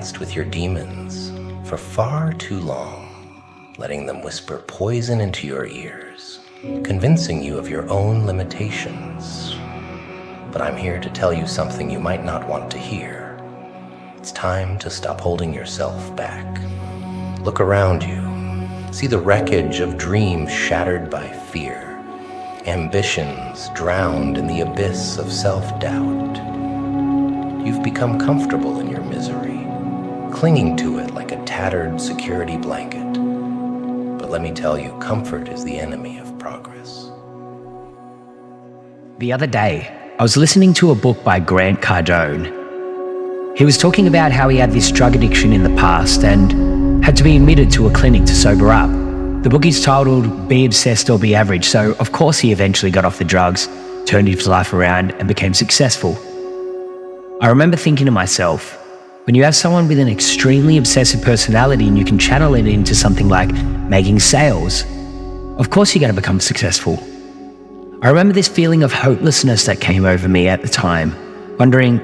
danced with your demons for far too long, letting them whisper poison into your ears, convincing you of your own limitations. But I'm here to tell you something you might not want to hear. It's time to stop holding yourself back. Look around you. See the wreckage of dreams shattered by fear, ambitions drowned in the abyss of self-doubt. You've become comfortable in your misery, clinging to it like a tattered security blanket. But let me tell you, comfort is the enemy of progress. The other day, I was listening to a book by Grant Cardone. He was talking about how he had this drug addiction in the past and had to be admitted to a clinic to sober up. The book is titled Be Obsessed or Be Average, so of course he eventually got off the drugs, turned his life around and became successful. I remember thinking to myself, when you have someone with an extremely obsessive personality and you can channel it into something like making sales, of course you're going to become successful. I remember this feeling of hopelessness that came over me at the time, wondering,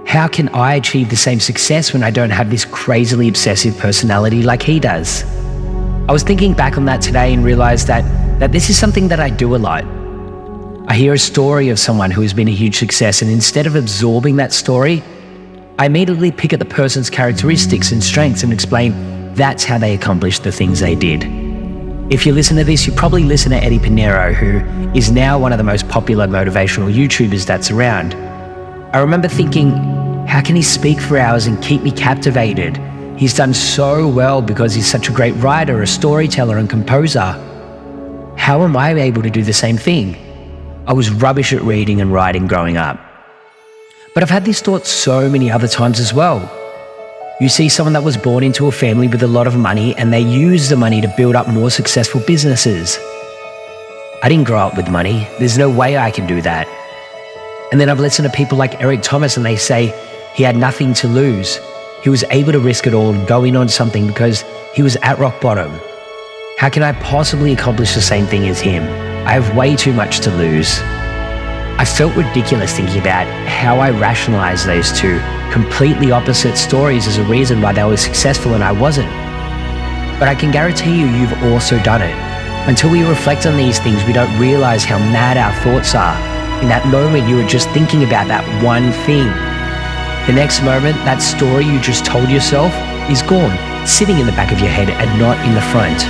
how can I achieve the same success when I don't have this crazily obsessive personality like he does? I was thinking back on that today and realized that this is something that I do a lot. I hear a story of someone who has been a huge success, and instead of absorbing that story, I immediately pick at the person's characteristics and strengths and explain that's how they accomplished the things they did. If you listen to this, you probably listen to Eddie Pinero, who is now one of the most popular motivational YouTubers that's around. I remember thinking, how can he speak for hours and keep me captivated? He's done so well because he's such a great writer, a storyteller and composer. How am I able to do the same thing? I was rubbish at reading and writing growing up. But I've had this thought so many other times as well. You see someone that was born into a family with a lot of money and they use the money to build up more successful businesses. I didn't grow up with money. There's no way I can do that. And then I've listened to people like Eric Thomas and they say he had nothing to lose. He was able to risk it all and go in on something because he was at rock bottom. How can I possibly accomplish the same thing as him? I have way too much to lose. I felt ridiculous thinking about how I rationalized those two completely opposite stories as a reason why they were successful and I wasn't. But I can guarantee you've also done it. Until we reflect on these things, we don't realize how mad our thoughts are. In that moment, you were just thinking about that one thing. The next moment, that story you just told yourself is gone, sitting in the back of your head and not in the front.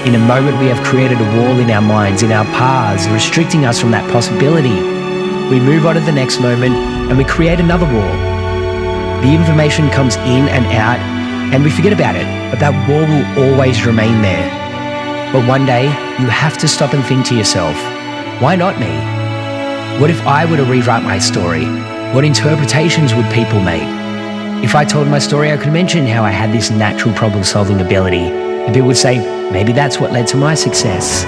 In a moment, we have created a wall in our minds, in our paths, restricting us from that possibility. We move on to the next moment and we create another wall. The information comes in and out and we forget about it, but that wall will always remain there. But one day, you have to stop and think to yourself, why not me? What if I were to rewrite my story? What interpretations would people make? If I told my story, I could mention how I had this natural problem-solving ability, and people would say, maybe that's what led to my success.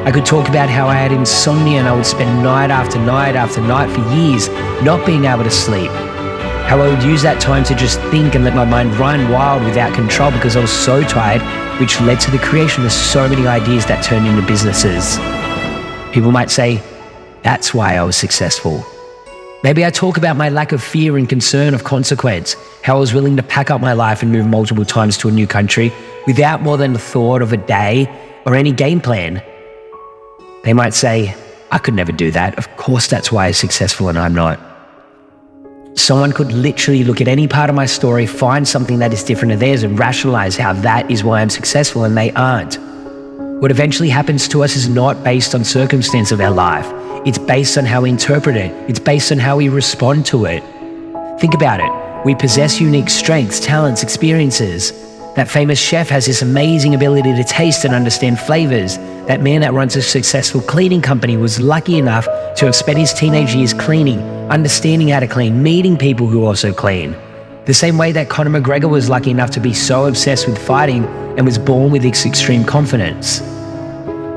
I could talk about how I had insomnia and I would spend night after night after night for years not being able to sleep. How I would use that time to just think and let my mind run wild without control because I was so tired, which led to the creation of so many ideas that turned into businesses. People might say, that's why I was successful. Maybe I talk about my lack of fear and concern of consequence, how I was willing to pack up my life and move multiple times to a new country without more than the thought of a day or any game plan. They might say, I could never do that. Of course that's why I'm successful and I'm not. Someone could literally look at any part of my story, find something that is different to theirs and rationalize how that is why I'm successful and they aren't. What eventually happens to us is not based on circumstance of our life. It's based on how we interpret it. It's based on how we respond to it. Think about it. We possess unique strengths, talents, experiences. That famous chef has this amazing ability to taste and understand flavors. That man that runs a successful cleaning company was lucky enough to have spent his teenage years cleaning, understanding how to clean, meeting people who also clean. The same way that Conor McGregor was lucky enough to be so obsessed with fighting and was born with this extreme confidence.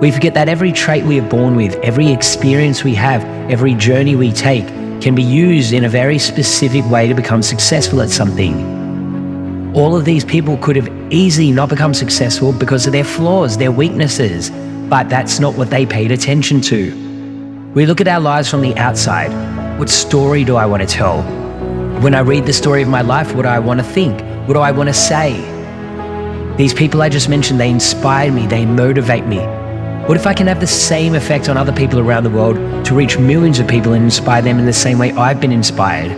We forget that every trait we are born with, every experience we have, every journey we take can be used in a very specific way to become successful at something. All of these people could have easily not become successful because of their flaws, their weaknesses, but that's not what they paid attention to. We look at our lives from the outside. What story do I want to tell? When I read the story of my life, what do I want to think? What do I want to say? These people I just mentioned, they inspire me, they motivate me. What if I can have the same effect on other people around the world to reach millions of people and inspire them in the same way I've been inspired?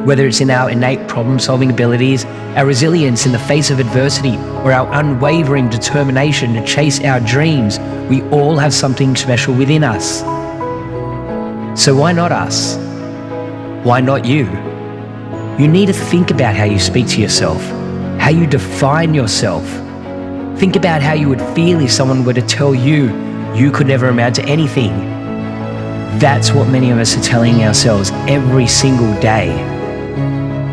Whether it's in our innate problem-solving abilities, our resilience in the face of adversity, or our unwavering determination to chase our dreams, we all have something special within us. So why not us? Why not you? You need to think about how you speak to yourself, how you define yourself. Think about how you would feel if someone were to tell you you could never amount to anything. That's what many of us are telling ourselves every single day.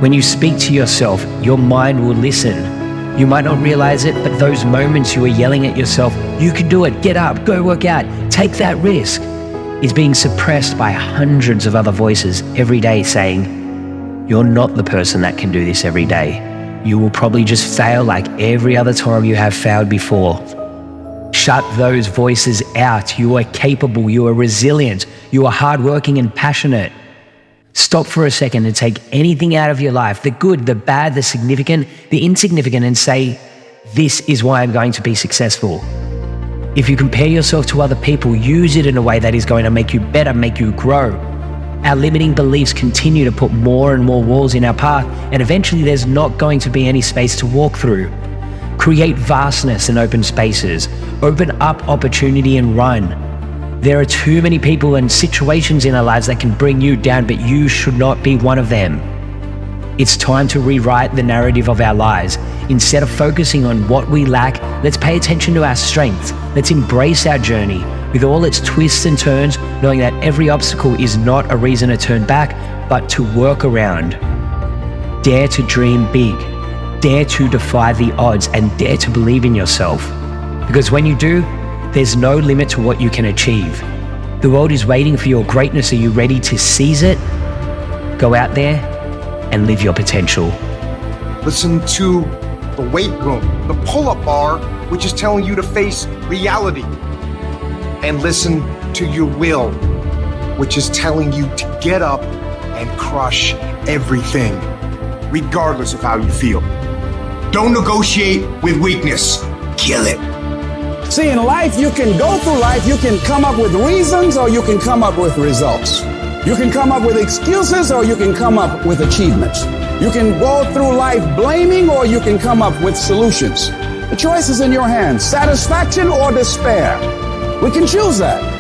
When you speak to yourself, your mind will listen. You might not realize it, but those moments you are yelling at yourself, you can do it, get up, go work out, take that risk, is being suppressed by hundreds of other voices every day saying, you're not the person that can do this every day. You will probably just fail like every other time you have failed before. Shut those voices out. You are capable, you are resilient, you are hardworking and passionate. Stop for a second and take anything out of your life, the good, the bad, the significant, the insignificant, and say, this is why I'm going to be successful. If you compare yourself to other people, use it in a way that is going to make you better, make you grow. Our limiting beliefs continue to put more and more walls in our path, and eventually there's not going to be any space to walk through. Create vastness in open spaces. Open up opportunity and run. There are too many people and situations in our lives that can bring you down, but you should not be one of them. It's time to rewrite the narrative of our lives. Instead of focusing on what we lack, let's pay attention to our strengths. Let's embrace our journey with all its twists and turns, knowing that every obstacle is not a reason to turn back, but to work around. Dare to dream big. Dare to defy the odds and dare to believe in yourself. Because when you do, there's no limit to what you can achieve. The world is waiting for your greatness. Are you ready to seize it? Go out there and live your potential. Listen to the weight room, the pull-up bar, which is telling you to face reality. And listen to your will, which is telling you to get up and crush everything, regardless of how you feel. Don't negotiate with weakness. Kill it. See, in life, you can go through life, you can come up with reasons or you can come up with results. You can come up with excuses or you can come up with achievements. You can go through life blaming or you can come up with solutions. The choice is in your hands, satisfaction or despair. We can choose that.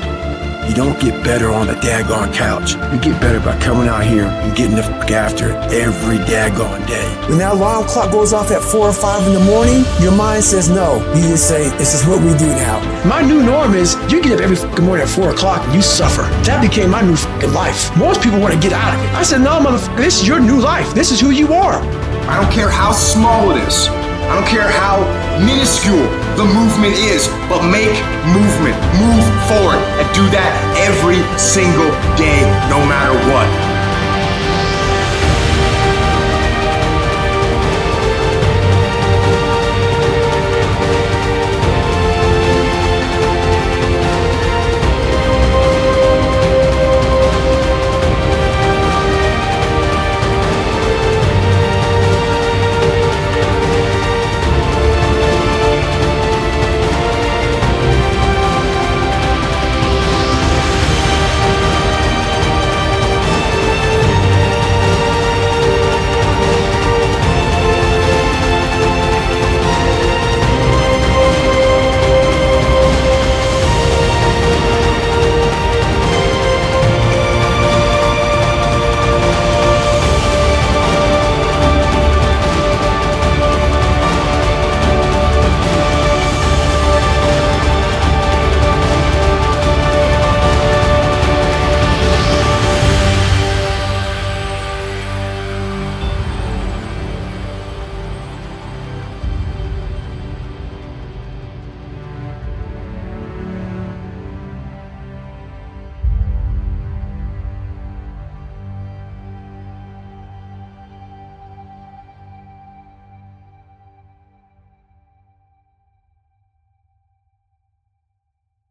You don't get better on the daggone couch. You get better by coming out here and getting the fuck after it every daggone day. When that alarm clock goes off at 4 or 5 in the morning, your mind says no. You just say, this is what we do now. My new norm is you get up every fucking morning at 4 o'clock and you suffer. That became my new fucking life. Most people want to get out of it. I said, no, motherfucker, this is your new life. This is who you are. I don't care how small it is. I don't care how minuscule the movement is, but make movement, move forward, and do that every single day, no matter what.